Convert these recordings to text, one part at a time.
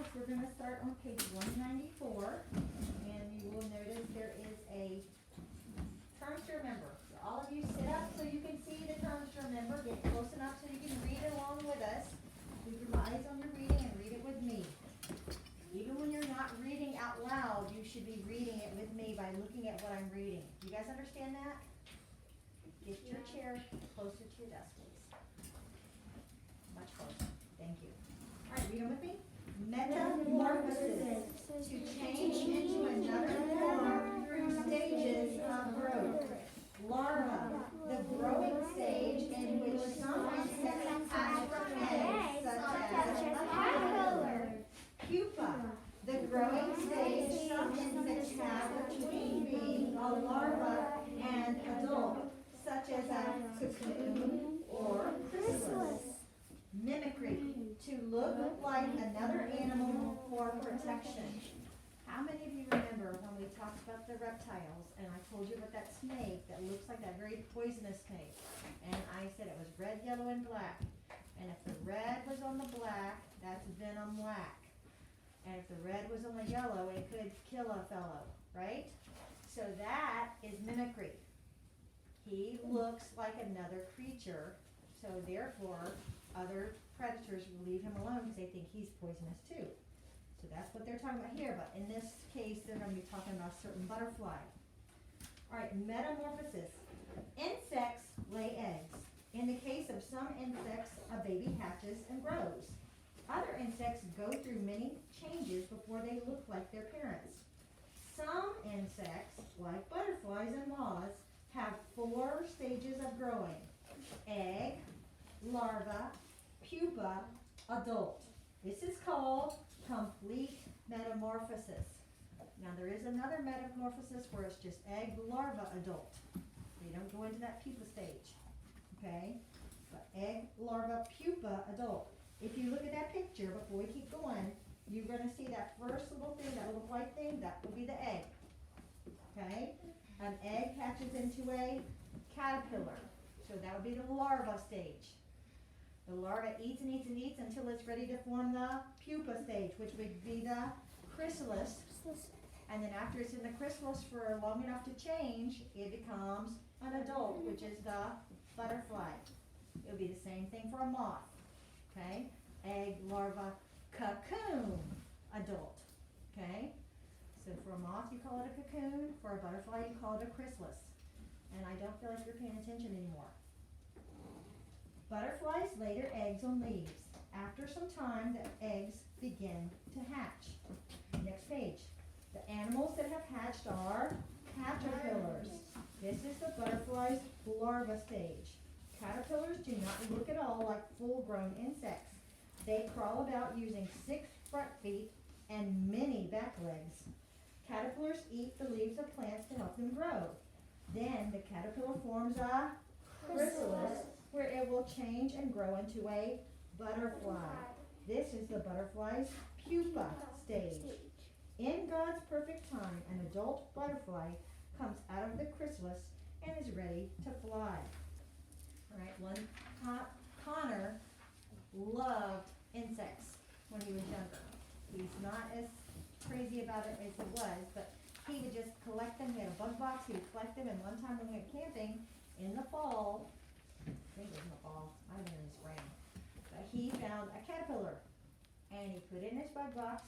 books, we're gonna start on page 194, and you will notice there is a terms to remember. So all of you sit up so you can see the terms to remember. Get close enough so you can read along with us. Keep your eyes on your reading and read it with me. Even when you're not reading out loud, you should be reading it with me by looking at what I'm reading. You guys understand that? Get your chair closer to your desk, please. Much closer. Thank you. All right, read them with me. Metamorphosis. To change into another form through stages of growth. Larva. The growing stage in which some insects hatch from eggs, such as a caterpillar. Pupa. The growing stage some insects have between being a larva and adult, such as a cocoon or chrysalis. Mimicry. To look like another animal for protection. How many of you remember when we talked about the reptiles and I told you about that snake that looks like that very poisonous snake? And I said it was red, yellow, and black. And if the red was on the black, that's venom lac. And if the red was on the yellow, it could kill a fellow, right? So that is mimicry. He looks like another creature, so therefore other predators will leave him alone because they think he's poisonous too. So that's what they're talking about here, but in this case they're going to be talking about a certain butterfly. All right, metamorphosis. Insects lay eggs. In the case of some insects, a baby hatches and grows. Other insects go through many changes before they look like their parents. Some insects, like butterflies and moths, have 4 stages of growing: egg, larva, pupa, adult. This is called complete metamorphosis. Now there is another metamorphosis where it's just egg, larva, adult. They don't go into that pupa stage. Okay? But egg, larva, pupa, adult. If you look at that picture before we keep going, you're going to see that first little thing, that little white thing, that will be the egg. Okay? An egg hatches into a caterpillar. So that would be the larva stage. The larva eats and eats and eats until it's ready to form the pupa stage, which would be the chrysalis. And then after it's in the chrysalis for long enough to change, it becomes an adult, which is the butterfly. It would be the same thing for a moth. Okay? Egg, larva, cocoon, adult. Okay? So for a moth, you call it a cocoon. For a butterfly, you call it a chrysalis. And I don't feel like you're paying attention anymore. Butterflies lay their eggs on leaves. After some time, the eggs begin to hatch. Next page. The animals that have hatched are caterpillars. This is the butterfly's larva stage. Caterpillars do not look at all like full-grown insects. They crawl about using 6 front feet and many back legs. Caterpillars eat the leaves of plants to help them grow. Then the caterpillar forms a chrysalis, where it will change and grow into a butterfly. This is the butterfly's pupa stage. In God's perfect time, an adult butterfly comes out of the chrysalis and is ready to fly. All right, Connor loved insects when he was younger. He's not as crazy about it as he was, but he would just collect them. He had a bug box, he would collect them, and one time when we went camping in the fall, I think it was in the fall, might have been in the spring, but he found a caterpillar, and he put it in his bug box,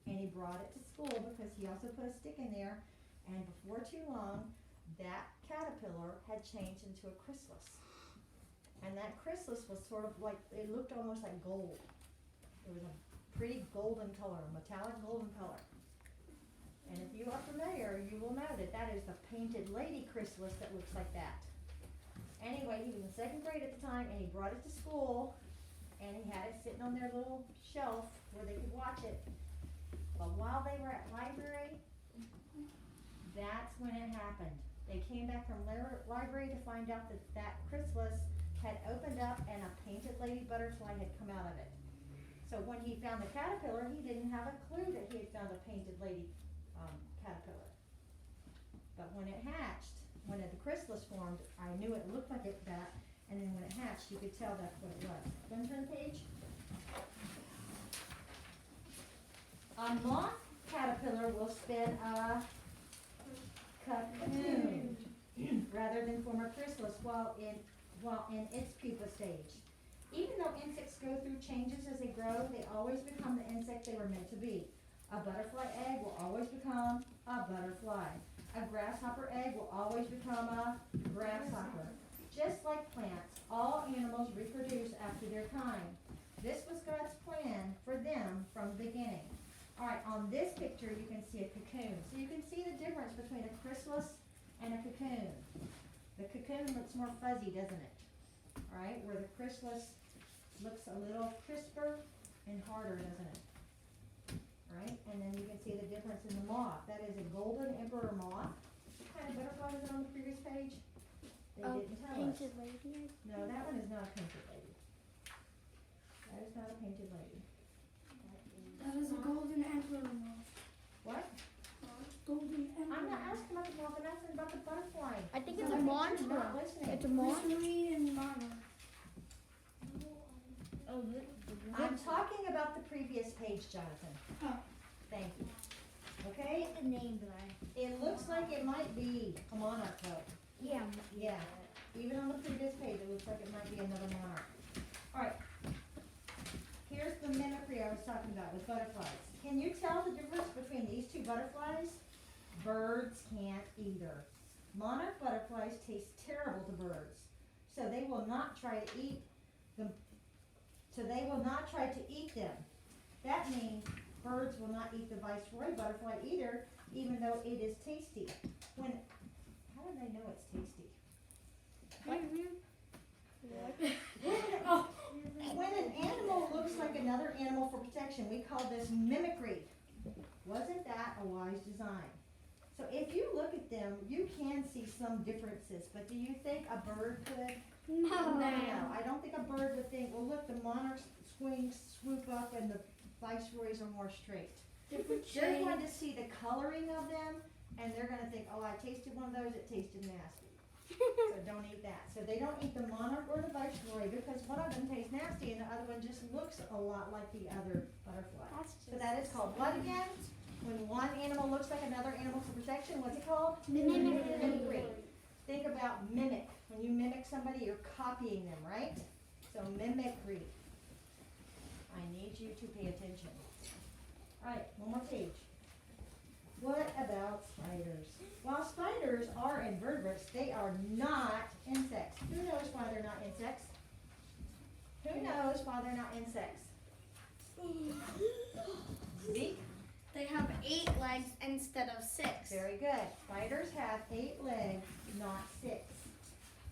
and he brought it to school because he also put a stick in there, and before too long, that caterpillar had changed into a chrysalis. And that chrysalis was sort of like, it looked almost like gold. It was a pretty golden color, a metallic golden color. And if you are familiar, you will know that that is the painted lady chrysalis that looks like that. Anyway, he was in 2nd grade at the time, and he brought it to school, and he had it sitting on their little shelf where they could watch it. But while they were at library, that's when it happened. They came back from library to find out that that chrysalis had opened up and a painted lady butterfly had come out of it. So when he found the caterpillar, he didn't have a clue that he had found a painted lady caterpillar. But when it hatched, when the chrysalis formed, I knew it looked like that, and then when it hatched, you could tell that's what it was. Then turn the page. A moth caterpillar will spin a cocoon rather than form a chrysalis while in its pupa stage. Even though insects go through changes as they grow, they always become the insect they were meant to be. A butterfly egg will always become a butterfly. A grasshopper egg will always become a grasshopper. Just like plants, all animals reproduce after their kind. This was God's plan for them from the beginning. All right, on this picture you can see a cocoon. So you can see the difference between a chrysalis and a cocoon. The cocoon looks more fuzzy, doesn't it? All right, where the chrysalis looks a little crisper and harder, doesn't it? All right, and then you can see the difference in the moth. That is a golden emperor moth. What kind of butterfly was it on the previous page? They didn't tell us. Painted lady. No, that one is not a painted lady. That is not a painted lady. That is a golden emperor moth. What? Golden emperor. I'm not asking about the moth, I'm asking about the butterfly. I think So it's a you're monster. not listening. It's a monster. Mystery and monarch. Oh, I'm talking about the previous page, Jonathan. Oh. Thank you. Okay? the name, but It looks like it might be a monarch though. yeah. Yeah. Even on the previous page, it looks like it might be another monarch. Alright. Here's the mimicry I was talking about with butterflies. Can you tell the difference between these two butterflies? Birds can't either. Monarch butterflies taste terrible to birds. So they will not try to eat them. That means birds will not eat the viceroy butterfly either, even though it is tasty. How do they know it's tasty? When an animal looks like another animal for protection, we call this mimicry. Wasn't that a wise design? So if you look at them, you can see some differences, but do you think a bird could? No. No, I don't think a bird would think, well, look, the monarch's wings swoop up and the viceroys are more straight. Different They're shades. going to see the coloring of them, and they're gonna think, oh, I tasted one of those, it tasted nasty. So don't eat that. So they don't eat the monarch or the viceroy because one of them tastes nasty and the other one just looks a lot like the other butterfly. So that is called what again? When one animal looks like another animal for protection, what's it called? Mimicry. Think about mimic. When you mimic somebody, you're copying them, right? So mimicry. I need you to pay attention. All right, one more page. What about spiders? While spiders are invertebrates, they are not insects. Who knows why they're not insects? Who knows why they're not insects? Zeke? They have 8 legs instead of 6. Very good. Spiders have 8 legs, not 6.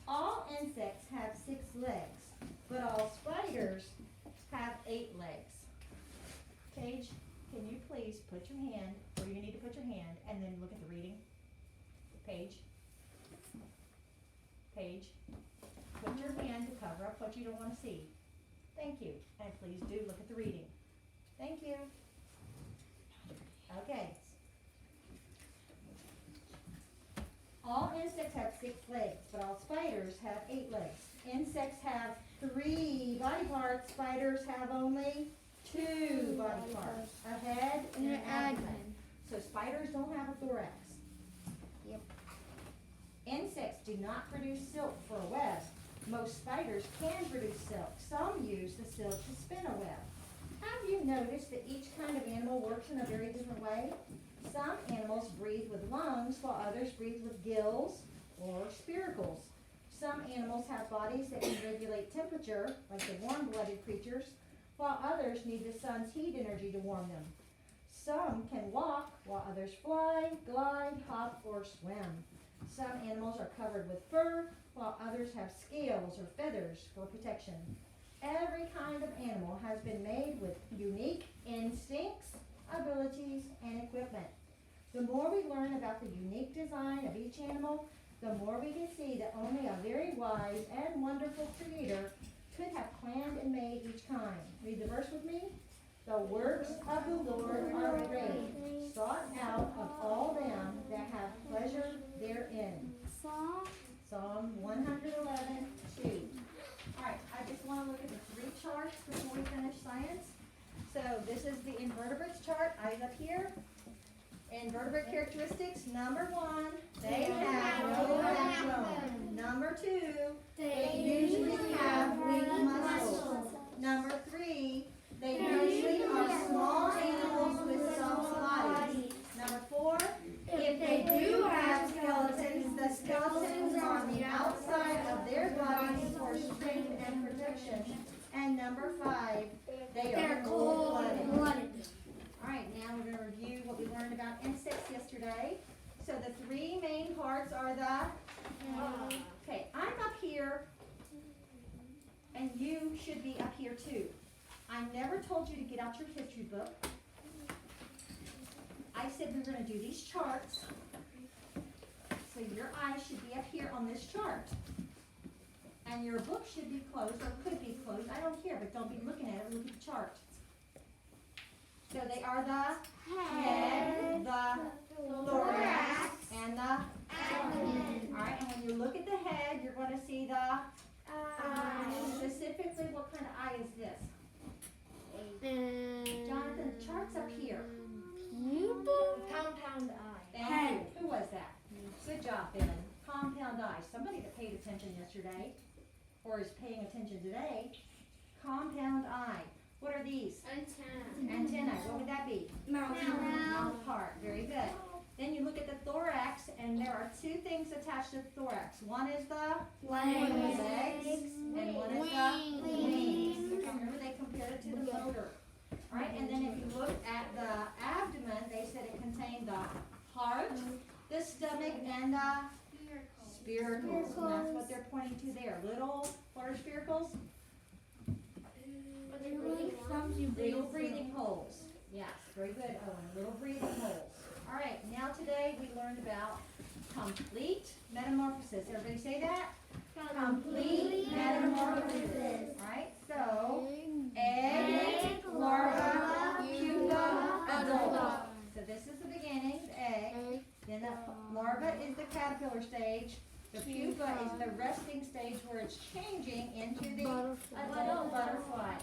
All insects have 6 legs, but all spiders have 8 legs. Paige, can you please put your hand where you need to put your hand and then look at the reading? Paige. Paige. Put your hand to cover up what you don't want to see. Thank you. And please do look at the reading. Thank you. Okay. All insects have 6 legs, but all spiders have 8 legs. Insects have 3 body parts. Spiders have only 2 body parts. A head and an abdomen. So spiders don't have a thorax. Yep. Insects do not produce silk for a web. Most spiders can produce silk. Some use the silk to spin a web. Have you noticed that each kind of animal works in a very different way? Some animals breathe with lungs while others breathe with gills or spiracles. Some animals have bodies that can regulate temperature, like the warm-blooded creatures, while others need the sun's heat energy to warm them. Some can walk while others fly, glide, hop, or swim. Some animals are covered with fur while others have scales or feathers for protection. Every kind of animal has been made with unique instincts, abilities, and equipment. The more we learn about the unique design of each animal, the more we can see that only a very wise and wonderful creator could have planned and made each kind. Read the verse with me. The works of the Lord are great, sought out of all them that have pleasure therein. Psalm 111:2. All right, I just want to look at the 3 charts before we finish science. So so this is the invertebrates chart, eyes up here. Invertebrate characteristics, number 1, they have no backbone. Number 2, they usually have weak muscles. Number 3, they usually are small animals with soft bodies. Number 4, if they do have skeletons, the skeletons are on the outside of their bodies for strength and protection. And number 5, they are cold-blooded. All right, now we're going to review what we learned about insects yesterday. So the 3 main parts are the, okay, I'm up here, and you should be up here too. I never told you to get out your history book. I said we were going to do these charts. So your eyes should be up here on this chart. And your book should be closed, or could be closed. I don't care, but don't be looking at it. Look at the chart. So they are the head, the thorax, and the abdomen. All right, and when you look at the head, you're going to see the eye. Specifically, what kind of eye is this? Jonathan, the chart's up here. Compound eye. Thank you. Who was that? Good job, Ben. Compound eye. Somebody that paid attention yesterday, or is paying attention today. Compound eye. What are these? Antennae. What would that be? Mouth part. Very good. Then you look at the thorax, and there are 2 things attached to the thorax. One is the legs, and one is the wings. Remember, they compared it to the motor. All right, and then if you look at the abdomen, they said it contained the heart, the stomach, and the spiracles. And that's what they're pointing to there. Little, what are spiracles? Little breathing holes. Yes, very good, Owen. Little breathing holes. All right, now today we learned about complete metamorphosis. Everybody say that? Complete metamorphosis. All right, so egg, larva, pupa, adult. So this is the beginning, the egg. Then the larva is the caterpillar stage. The pupa is the resting stage where it's changing into the adult butterfly.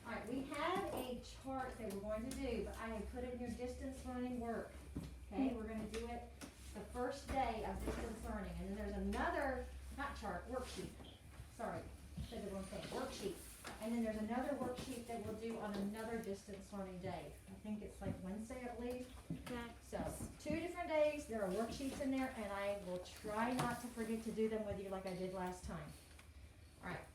All right, we have a chart that we're going to do, but I have put it in your distance learning work. Okay, we're going to do it the first day of distance learning. And then there's another, not chart, worksheet. Sorry, I said the wrong thing, worksheet. And then there's another worksheet that we'll do on another distance learning day. I think it's like Wednesday, I believe. So, 2 different days, there are worksheets in there, and I will try not to forget to do them with you like I did last time. All right.